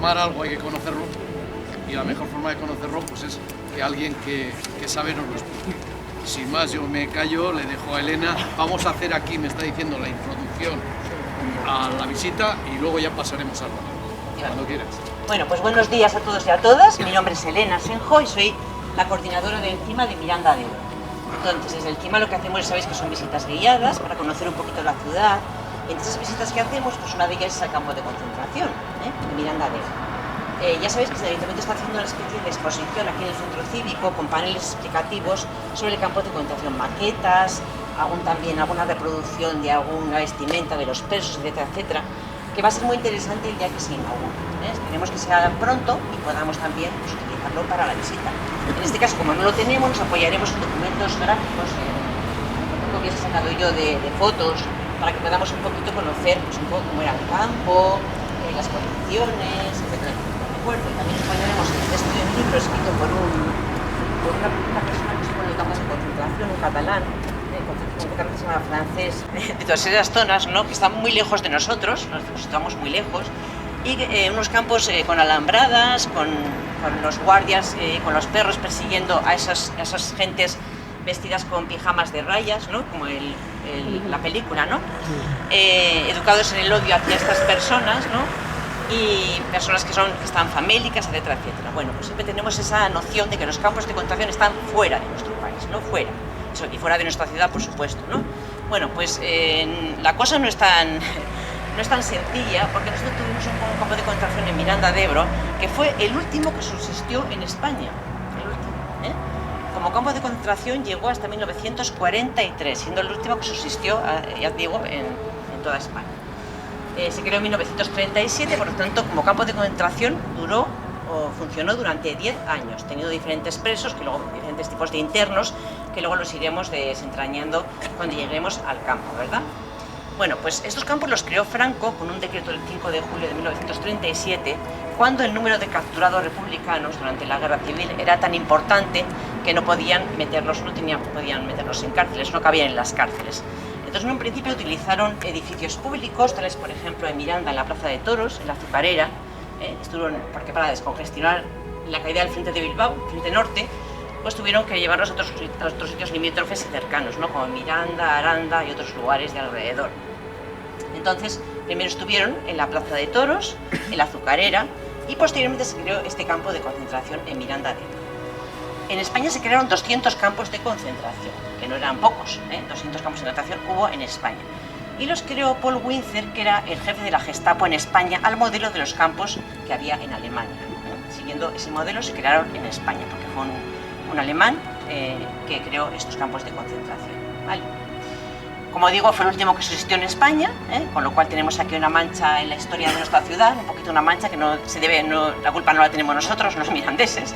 formar algo hay que conocerlo, y la mejor forma de conocerlo pues es que alguien que sabe nos lo explique. Sin más, yo me callo, le dejo a Elena. Vamos a hacer aquí, me está diciendo, la introducción a la visita y luego ya pasaremos al bar. Cuando quieras. Bueno, pues buenos días a todos y a todas. Mi nombre es Elena Senjo y soy la coordinadora del CIMA de Miranda de Ebro. Entonces, desde el CIMA lo que hacemos, sabéis que son visitas guiadas para conocer un poquito la ciudad. Entre esas visitas que hacemos, pues una de ellas es al campo de concentración de Miranda de Ebro. Ya sabéis que el Ayuntamiento está haciendo una especie de exposición aquí en el centro cívico con paneles explicativos sobre el campo de concentración, maquetas, alguna reproducción de alguna vestimenta de los presos, etcétera, etcétera, que va a ser muy interesante el día que se inaugure. Esperemos que sea pronto y podamos también pues, utilizarlo para la visita. En este caso, como no lo tenemos, nos apoyaremos en documentos gráficos, lo que he sacado yo de fotos, para que podamos un poquito conocer pues, un poco cómo era el campo, las condiciones, etcétera. Y también apoyaremos el texto de un libro escrito por una persona que estuvo en el campo de concentración, un catalán, concretamente se llama francés, de todas esas zonas, ¿no? Que están muy lejos de nosotros, nos situamos muy lejos, y unos campos con alambradas, con los guardias, con los perros persiguiendo a esas gentes vestidas con pijamas de rayas, ¿no? Como la película, ¿no? Educados en el odio hacia estas personas, ¿no? Y personas que están famélicas, etcétera, etcétera. Bueno, pues siempre tenemos esa noción de que los campos de concentración están fuera de nuestro país, ¿no? Fuera. Y fuera de nuestra ciudad, por supuesto, ¿no? Bueno, pues la cosa no es tan sencilla, porque nosotros tuvimos un campo de concentración en Miranda de Ebro, que fue el último que subsistió en España. El último, Como campo de concentración llegó hasta 1943, siendo el último que subsistió, ya digo, en toda España. Se creó en 1937, por lo tanto, como campo de concentración funcionó durante 10 años, teniendo diferentes presos, diferentes tipos de internos, que luego los iremos desentrañando cuando lleguemos al campo, ¿verdad? Bueno, pues estos campos los creó Franco con un decreto del 5 de julio de 1937, cuando el número de capturados republicanos durante la Guerra Civil era tan importante que no podían meterlos en cárceles, no cabían en las cárceles. Entonces, en un principio utilizaron edificios públicos, tales por ejemplo en Miranda, en la Plaza de Toros, en la Azucarera, porque para descongestionar la caída del frente de Bilbao, frente norte, pues tuvieron que llevarlos a otros sitios limítrofes y cercanos, ¿no? Como Miranda, Aranda y otros lugares de alrededor. Entonces, primero estuvieron en la Plaza de Toros, en la Azucarera, y posteriormente se creó este campo de concentración en Miranda de Ebro. En España se crearon 200 campos de concentración, que no eran pocos, 200 campos de concentración hubo en España. Y los creó Paul Winzer, que era el jefe de la Gestapo en España, al modelo de los campos que había en Alemania. Siguiendo ese modelo se crearon en España, porque fue un alemán que creó estos campos de concentración. ¿Vale? Como digo, fue el último que subsistió en España, con lo cual tenemos aquí una mancha en la historia de nuestra ciudad, un poquito una mancha que la culpa no la tenemos nosotros, los mirandeses,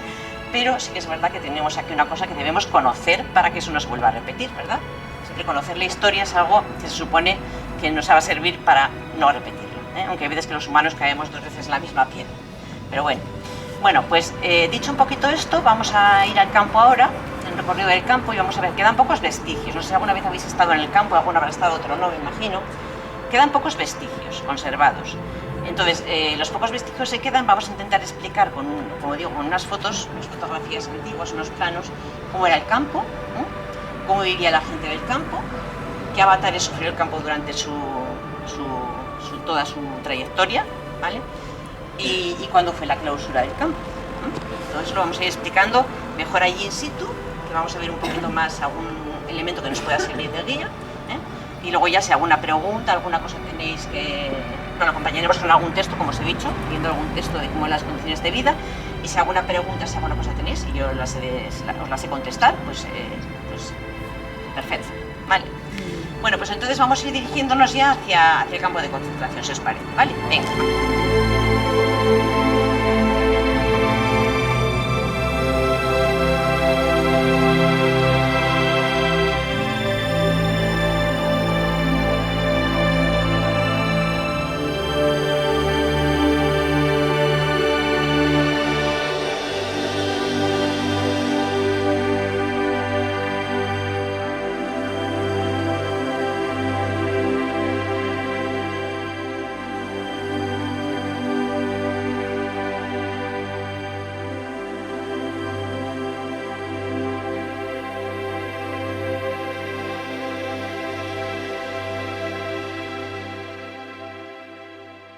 pero sí que es verdad que tenemos aquí una cosa que debemos conocer para que eso no se vuelva a repetir, ¿verdad? Siempre conocer la historia es algo que se supone que nos va a servir para no repetirlo, aunque hay veces que los humanos caemos 2 veces en la misma piedra. Pero bueno, pues dicho un poquito esto, vamos a ir al campo ahora, en el recorrido del campo, y vamos a ver, quedan pocos vestigios. No sé si alguna vez habéis estado en el campo, alguna habrá estado, otro no, me imagino. Quedan pocos vestigios conservados. Entonces, los pocos vestigios se quedan, vamos a intentar explicar, como digo, con unas fotografías antiguas, unos planos, cómo era el campo, cómo vivía la gente del campo, qué avatares sufrió el campo durante toda su trayectoria, ¿vale? Y cuándo fue la clausura del campo. Todo eso lo vamos a ir explicando mejor allí in situ, que vamos a ver un poquito más algún elemento que nos pueda servir de guía, y luego ya si alguna pregunta, alguna cosa tenéis que... Bueno, acompañaremos con algún texto, como os he dicho, viendo algún texto de cómo las condiciones de vida, y si alguna pregunta, si alguna cosa tenéis y yo os las sé contestar, pues perfecto, vale. Bueno, pues entonces vamos a ir dirigiéndonos ya hacia el campo de concentración, si os parece, ¿vale? Venga.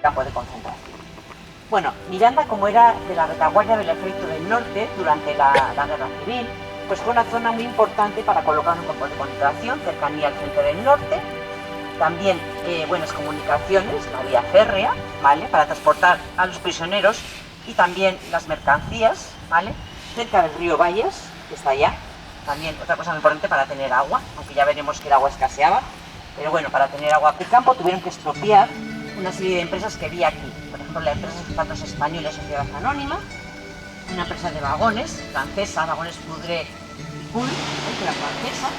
campo de concentración. Bueno, Miranda, como era de la retaguardia del Ejército del Norte durante la Guerra Civil, pues fue una zona muy importante para colocar un campo de concentración, cercanía al frente del norte, también buenas comunicaciones, la vía férrea, ¿vale?, para transportar a los prisioneros y también las mercancías, ¿vale?, cerca del río Bayas, que está allá, también otra cosa muy importante para tener agua, aunque ya veremos que el agua escaseaba, pero bueno, para tener agua el campo tuvieron que expropiar una serie de empresas que había aquí, por ejemplo la empresa de Sulfatos Española Sociedad Anónima, una empresa de vagones francesa, Vagones Poudre y Poul, que era francesa,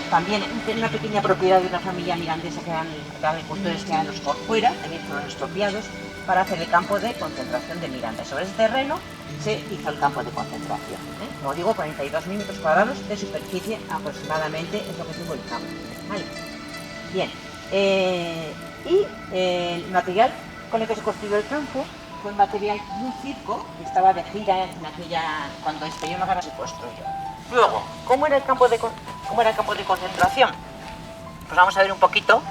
también una pequeña propiedad de una familia mirandesa que eran agricultores que eran los por fuera, también fueron expropiados para hacer el campo de concentración de Miranda. Y sobre ese terreno se hizo el campo de concentración. Como digo, 42.000 metros cuadrados de superficie aproximadamente es lo que tuvo el campo. ¿Vale? Bien, el material con el que se construyó el campo fue el material de un circo que estaba de gira en aquella, cuando estalló la guerra se construyó. Luego, ¿cómo era el campo de concentración? Pues vamos a ver un poquito,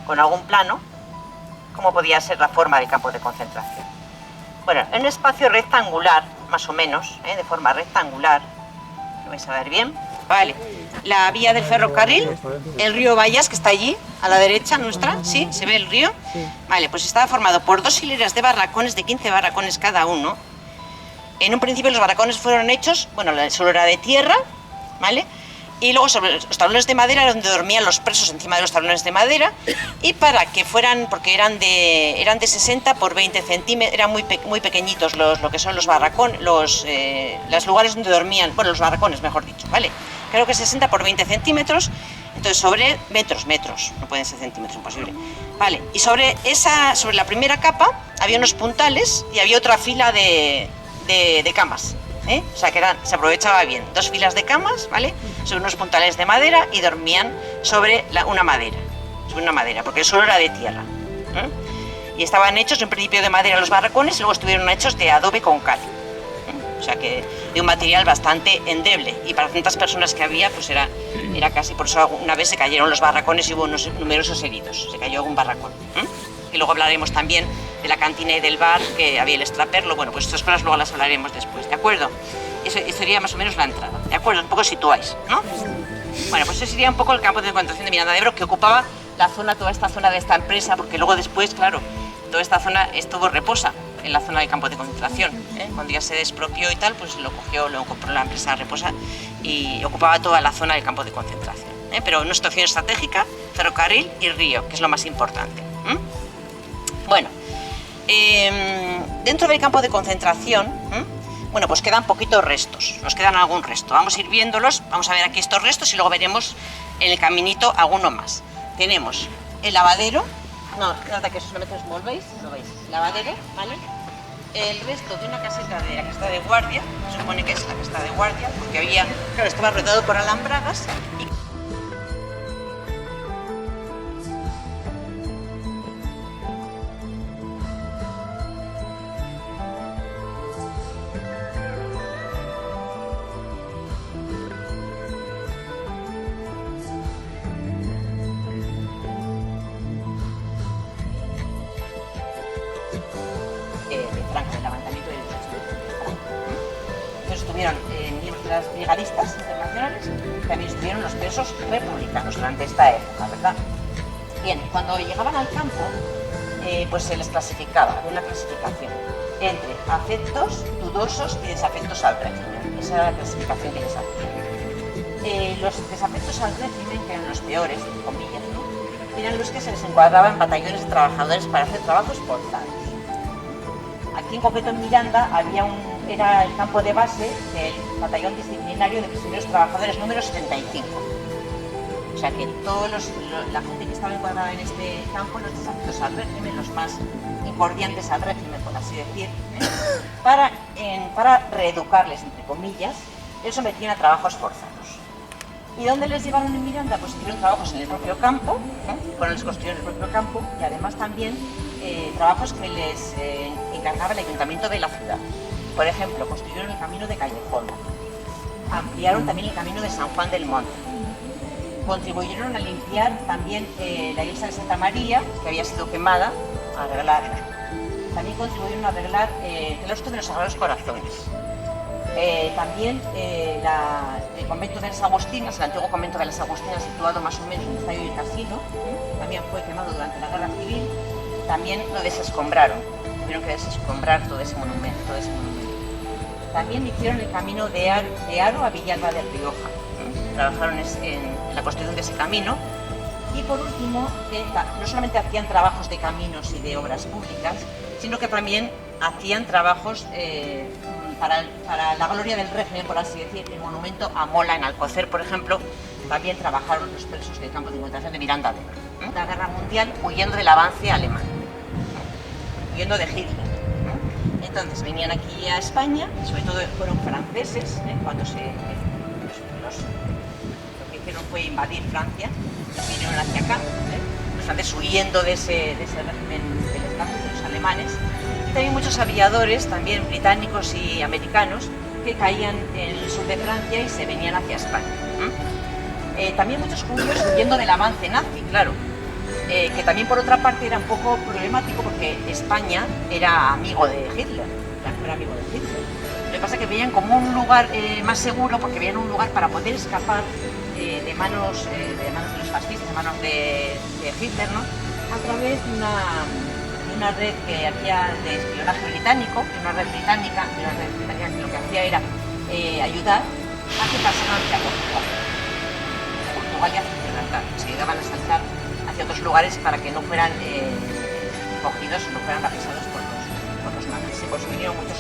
con algún plano, cómo podía ser la forma del campo de concentración. Bueno, en un espacio rectangular, más o menos, de forma rectangular, lo vais a ver bien, vale, la vía del ferrocarril, el río Bayas, que está allí, a la derecha nuestra, ¿sí? ¿Se ve el río? Sí. Vale, pues estaba formado por 2 hileras de barracones, de 15 barracones cada uno. En un principio los barracones fueron hechos, bueno, el suelo era de tierra, ¿vale? Y luego sobre los tablones de madera era donde dormían los presos, encima de los tablones de madera, y para que fueran, porque eran de 60 por 20 centímetros, eran muy pequeñitos lo que son los barracones, los lugares donde dormían, bueno, los barracones mejor dicho, ¿vale? Creo que 60 por 20 centímetros, entonces sobre metros, no pueden ser centímetros, imposible, ¿vale? Y sobre la primera capa había unos puntales y había otra fila de camas. O sea que se aprovechaba bien, 2 filas de camas, ¿vale?, sobre unos puntales de madera y dormían sobre una madera, porque el suelo era de tierra. Y estaban hechos en principio de madera los barracones y luego estuvieron hechos de adobe con cal. O sea que de un material bastante endeble y para tantas personas que había, pues era casi, por eso una vez se cayeron los barracones y hubo unos numerosos heridos, se cayó un barracón. Y luego hablaremos también de la cantina y del bar, que había el extraperlo, bueno, pues estas cosas luego las hablaremos después, ¿de acuerdo? Eso sería más o menos la entrada, ¿de acuerdo? Un poco situáis, ¿no? Bueno, pues ese sería un poco el campo de concentración de Miranda de Ebro, que ocupaba toda esta zona de esta empresa, porque luego después, claro, toda esta zona estuvo reposa en la zona del campo de concentración, Cuando ya se despropió y tal, pues lo compró la empresa Reposa y ocupaba toda la zona del campo de concentración, Pero una situación estratégica, ferrocarril y río, que es lo más importante. Bueno, dentro del campo de concentración, bueno, pues quedan poquitos restos, nos quedan algún resto. Vamos a ir viéndolos, vamos a ver aquí estos restos y luego veremos en el caminito alguno más. Tenemos el lavadero, no, nada que solamente os volvéis, lo veis, lavadero, ¿vale? El resto de una caseta de la que está de guardia, se supone que es la que está de guardia, porque claro, estaba rodeado por alambradas y el levantamiento del Entonces estuvieron miembros de las brigadistas internacionales, también estuvieron los presos republicanos durante esta época, ¿verdad? Bien, cuando llegaban al campo, pues se les clasificaba, había una clasificación entre afectos dudosos y desafectos al régimen. Esa era la clasificación que les hacían. Los desafectos al régimen, que eran los peores, entre comillas, ¿no?, eran los que se les encuadraban en batallones de trabajadores para hacer trabajos forzados. Aquí en concreto en Miranda era el campo de base del batallón disciplinario de prisioneros trabajadores número 75. O sea que la gente que estaba encuadrada en este campo, los desafectos al régimen, los más incordiantes al régimen, por así decir, para reeducarles, entre comillas, les sometían a trabajos forzados. ¿Y dónde les llevaron en Miranda? Pues hicieron trabajos en el propio campo, bueno, les construyeron el propio campo y además también trabajos que les encargaba el ayuntamiento de la ciudad. Por ejemplo, construyeron el camino de Callejón, ampliaron también el camino de San Juan del Monte, contribuyeron a limpiar también la iglesia de Santa María, que había sido quemada, a arreglarla. también contribuyeron a arreglar el claustro de los Sagrados Corazones. También el convento de las Agustinas, el antiguo convento de las Agustinas, situado más o menos en el estadio del Casino, también fue quemado durante la Guerra Civil. También lo desescombraron, tuvieron que desescombrar todo ese monumento. También hicieron el camino de Aro a Villalba del Rioja. Trabajaron en la construcción de ese camino. Y por último, no solamente hacían trabajos de caminos y de obras públicas, sino que también hacían trabajos para la gloria del régimen, por así decir. El monumento a Mola en Alcocer, por ejemplo, también trabajaron los presos del campo de concentración de Miranda de Ebro. La Guerra Mundial, huyendo del avance alemán, huyendo de Hitler. Entonces venían aquí a España, sobre todo fueron franceses, cuando lo que hicieron fue invadir Francia, vinieron hacia acá, los franceses huyendo de ese régimen del Estado, de los alemanes, y también muchos aviadores, también británicos y americanos, que caían en el sur de Francia y se venían hacia España. También muchos judíos huyendo del avance nazi, claro, que también por otra parte era un poco problemático porque España era amigo de Hitler, era amigo de Hitler. Lo que pasa es que veían como un lugar más seguro, porque veían un lugar para poder escapar de manos de los fascistas, de manos de Hitler, ¿no? A través de una red que había de espionaje británico, una red británica que lo que hacía era ayudar a que pasaran hacia Portugal y hacia Gibraltar. Se ayudaban a saltar hacia otros lugares para que no fueran cogidos o no fueran represados por los nazis. Se consumieron muchos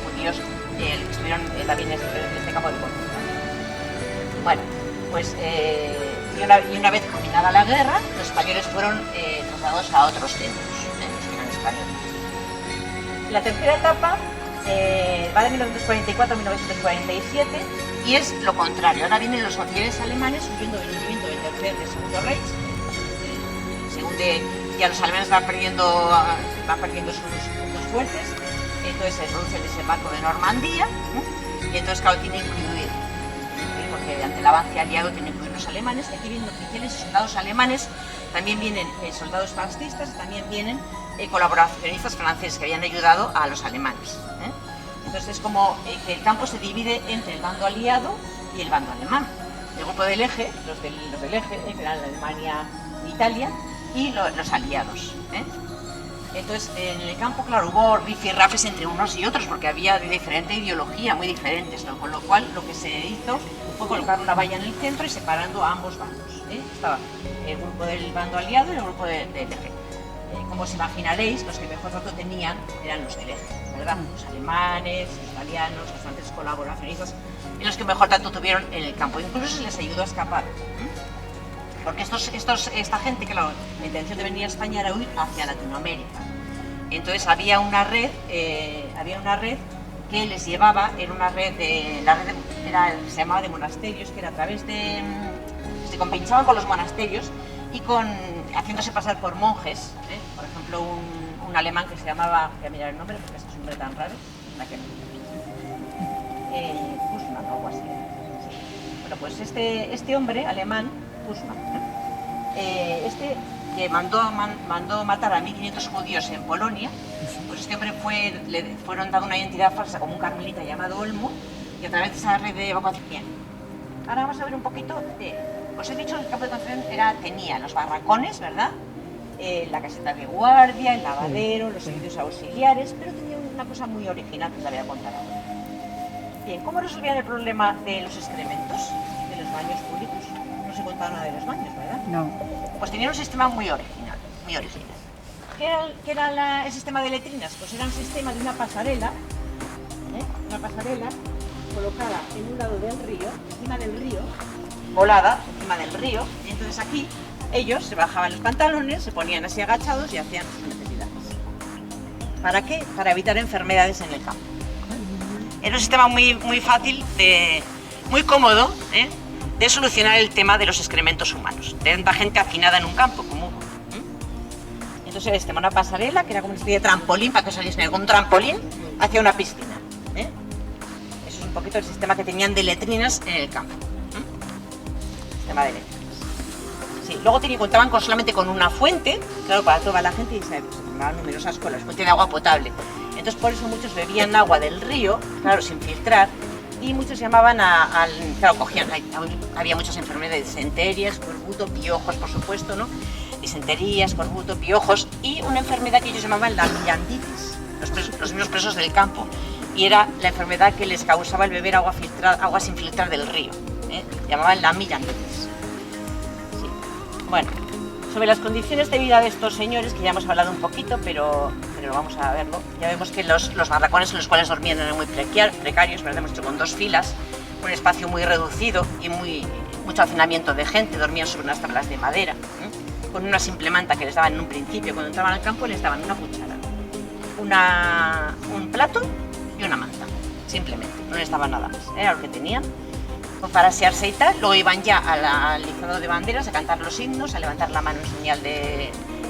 judíos que estuvieron también en este campo de concentración. Bueno, pues y una vez culminada la guerra, los españoles fueron trasladados a otros centros, los que eran españoles. La tercera etapa va de 1944 a 1947 y es lo contrario. Ahora vienen los oficiales alemanes huyendo del hundimiento del Segundo Reich. Ya los alemanes van perdiendo sus fuerzas, entonces se produce el desembarco de Normandía, y entonces claro, tienen que huir, porque ante el avance aliado tienen que huir los alemanes. Aquí vienen oficiales y soldados alemanes, también vienen soldados fascistas, también vienen colaboracionistas franceses que habían ayudado a los alemanes. Entonces es como que el campo se divide entre el bando aliado y el bando alemán. El grupo del eje, los del eje, que eran Alemania e Italia, y los aliados. Entonces, en el campo, claro, hubo rifirrafes entre unos y otros, porque había de diferente ideología, muy diferentes, ¿no? Con lo cual, lo que se hizo fue colocar una valla en el centro y separando a ambos bandos. Estaba el grupo del bando aliado y el grupo del eje. Como os imaginaréis, los que mejor trato tenían eran los del eje, ¿verdad? Los alemanes, los italianos, los franceses colaboracionistas, y los que mejor trato tuvieron en el campo. Incluso se les ayudó a escapar. Porque esta gente, claro, la intención de venir a España era huir hacia Latinoamérica. Entonces había una red que les llevaba, era una red se llamaba de monasterios, que era a través de, se compinchaban con los monasterios y haciéndose pasar por monjes. Por ejemplo, un alemán que se llamaba, voy a mirar el nombre porque es un nombre tan raro, Kussmann o algo así. Sí. Bueno, pues este hombre alemán, Kussmann, que mandó matar a 1500 judíos en Polonia, pues este hombre le fueron dado una identidad falsa como un carmelita llamado Olmo, y a través de esa red de evacuación. Bien, ahora vamos a ver un poquito os he dicho que el campo de concentración tenía los barracones, ¿verdad? La caseta de guardia, el lavadero, los servicios auxiliares, pero tenía una cosa muy original que os la voy a contar ahora. Bien, ¿cómo resolvían el problema de los excrementos, de los baños públicos? No se contaba nada de los baños, ¿verdad? No. Pues tenían un sistema muy original, muy original. ¿Qué era el sistema de letrinas? Pues era un sistema de una pasarela colocada en un lado del río, encima del río, volada encima del río, y entonces aquí ellos se bajaban los pantalones, se ponían así agachados y hacían sus necesidades. ¿Para qué? Para evitar enfermedades en el campo. Era un sistema muy fácil, muy cómodo, de solucionar el tema de los excrementos humanos, de tanta gente hacinada en un campo como hubo. Entonces era este, una pasarela, que era como una especie de trampolín, para que salieran con un trampolín hacia una piscina. Eso es un poquito el sistema que tenían de letrinas en el campo. Sistema de letrinas. Sí, luego contaban solamente con una fuente, claro, para toda la gente, y formaban numerosas colas, fuente de agua potable. Entonces por eso muchos bebían agua del río, claro, sin filtrar, y muchos llamaban claro, había muchas enfermedades, disentería, escorbuto, piojos, por supuesto, ¿no? Disentería, escorbuto, piojos, y una enfermedad que ellos llamaban la millanditis, los mismos presos del campo, y era la enfermedad que les causaba el beber agua sin filtrar del río, ¿eh? Llamaban la millanditis. Sí. Bueno, sobre las condiciones de vida de estos señores, que ya hemos hablado un poquito, pero vamos a verlo. Ya vemos que los barracones en los cuales dormían eran muy precarios, ¿verdad? Hemos hecho con 2 filas, un espacio muy reducido y mucho hacinamiento de gente, dormían sobre unas tablas de madera, ¿eh? Con una simple manta que les daban en un principio. Cuando entraban al campo les daban una cuchara, un plato y una manta, simplemente, no les daban nada más, era lo que tenían para asearse y tal. Luego iban ya al izado de banderas a cantar los himnos, a levantar la mano en señal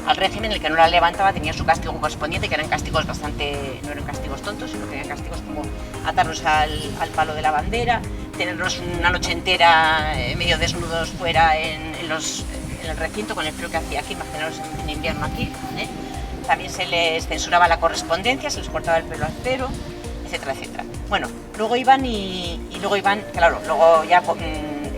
al régimen. El que no la levantaba tenía su castigo correspondiente, que eran castigos no eran castigos tontos, sino que eran castigos como atarlos al palo de la bandera, tenerlos una noche entera medio desnudos fuera en el recinto con el frío que hacía aquí, imaginaros en invierno aquí, ¿eh? También se les censuraba la correspondencia, se les cortaba el pelo al cero, etcétera, etcétera. Bueno, luego iban claro, luego ya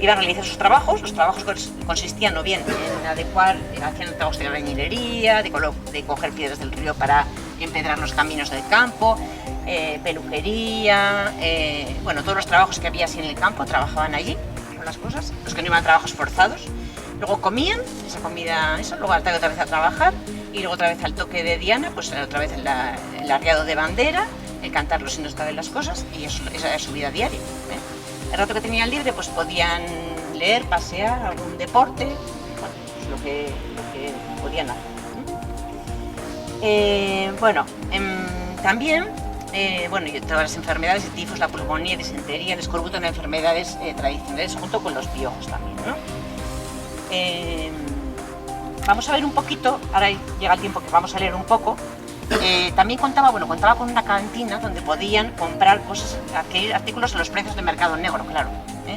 iban a realizar sus trabajos. Los trabajos consistían o bien en adecuar, hacían trabajos de albañilería, de coger piedras del río para empedrar los caminos del campo, peluquería, bueno, todos los trabajos que había así en el campo, trabajaban allí con las cosas, los que no iban a trabajos forzados. Luego comían esa comida, luego al tarde otra vez a trabajar, y luego otra vez al toque de Diana, pues otra vez el arriado de bandera, el cantar los himnos de las cosas, y esa era su vida diaria, ¿eh? El rato que tenían libre pues podían leer, pasear, algún deporte, bueno, pues lo que podían hacer. También, y todas las enfermedades, el tifus, la pulmonía, disentería, el escorbuto, eran enfermedades tradicionales junto con los piojos también, ¿no? Vamos a ver un poquito, ahora llega el tiempo que vamos a leer un poco. También contaba con una cantina donde podían comprar cosas, adquirir artículos a los precios de mercado negro, claro, ¿eh?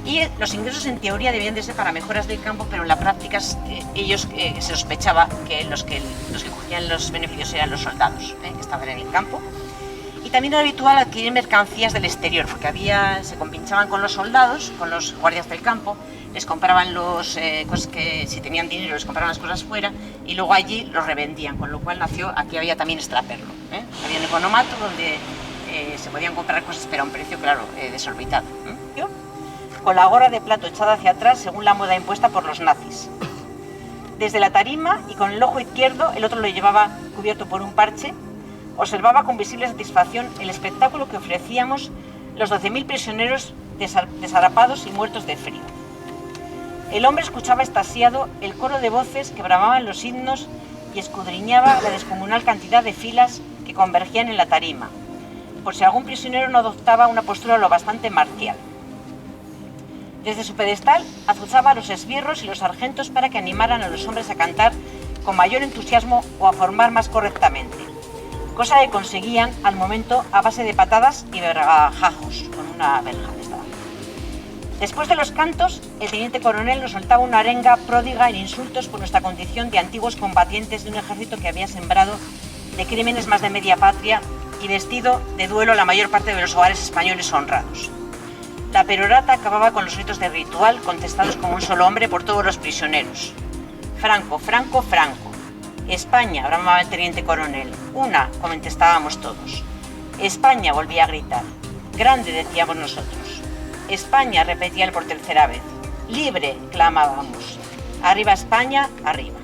Y los ingresos en teoría debían de ser para mejoras del campo, pero en la práctica ellos se sospechaba que los que cogían los beneficios eran los soldados, que estaban en el campo. Y también era habitual adquirir mercancías del exterior, porque se compinchaban con los soldados, con los guardias del campo, les compraban cosas que si tenían dinero les compraban las cosas fuera y luego allí los revendían, con lo cual aquí había también extraperlo, ¿eh? Había un economato donde se podían comprar cosas pero a un precio, claro, desorbitado, ¿eh? Con la gorra de plato echada hacia atrás según la moda impuesta por los nazis. Desde la tarima y con el ojo izquierdo, el otro lo llevaba cubierto por un parche, observaba con visible satisfacción el espectáculo que ofrecíamos los 12.000 prisioneros desarapados y muertos de frío. El hombre escuchaba extasiado el coro de voces que bramaban los himnos y escudriñaba la descomunal cantidad de filas que convergían en la tarima, por si algún prisionero no adoptaba una postura lo bastante marcial. Desde su pedestal azuzaba a los esbirros y los sargentos para que animaran a los hombres a cantar con mayor entusiasmo o a formar más correctamente, cosa que conseguían al momento a base de patadas y vergajos, con una verja. Después de los cantos, el teniente coronel nos soltaba una arenga pródiga en insultos por nuestra condición de antiguos combatientes de un ejército que había sembrado de crímenes más de media patria y vestido de duelo la mayor parte de los hogares españoles honrados. La perorata acababa con los gritos de ritual contestados como un solo hombre por todos los prisioneros. Franco, Franco, Franco. España, bramaba el teniente coronel. Una, contestábamos todos. España, volvía a gritar. Grande, decíamos nosotros. España, repetía él por tercera vez. Libre, clamábamos. Arriba España, arriba.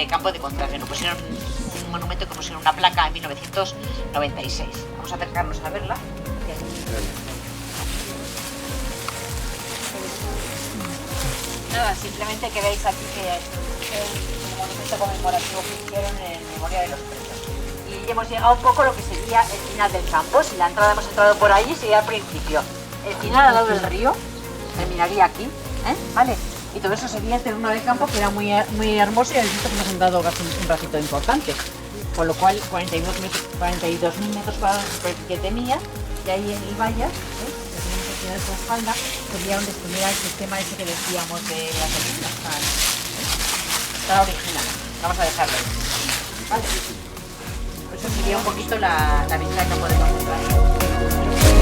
campo de Contrarreno. Pusieron un monumento que pusieron una placa en 1996. Vamos a acercarnos a verla. Nada, simplemente que veis aquí que es el monumento conmemorativo que hicieron en memoria de los presos. Y hemos llegado un poco a lo que sería el final del campo. Si la entrada hemos entrado por allí, sería al principio. El final al lado del río terminaría aquí, ¿vale? Y todo eso sería el terreno del campo, que era muy hermoso, y habéis visto que nos han dado un ratito importante. Con lo cual, 42.000 metros cuadrados de superficie tenía, y ahí en el Vallas, que tenemos aquí en su espalda, sería donde estuviera el sistema ese que decíamos de las oficinas. Está original. Vamos a dejarlo ahí. ¿Vale? Eso sería un poquito la visita que podemos encontrar.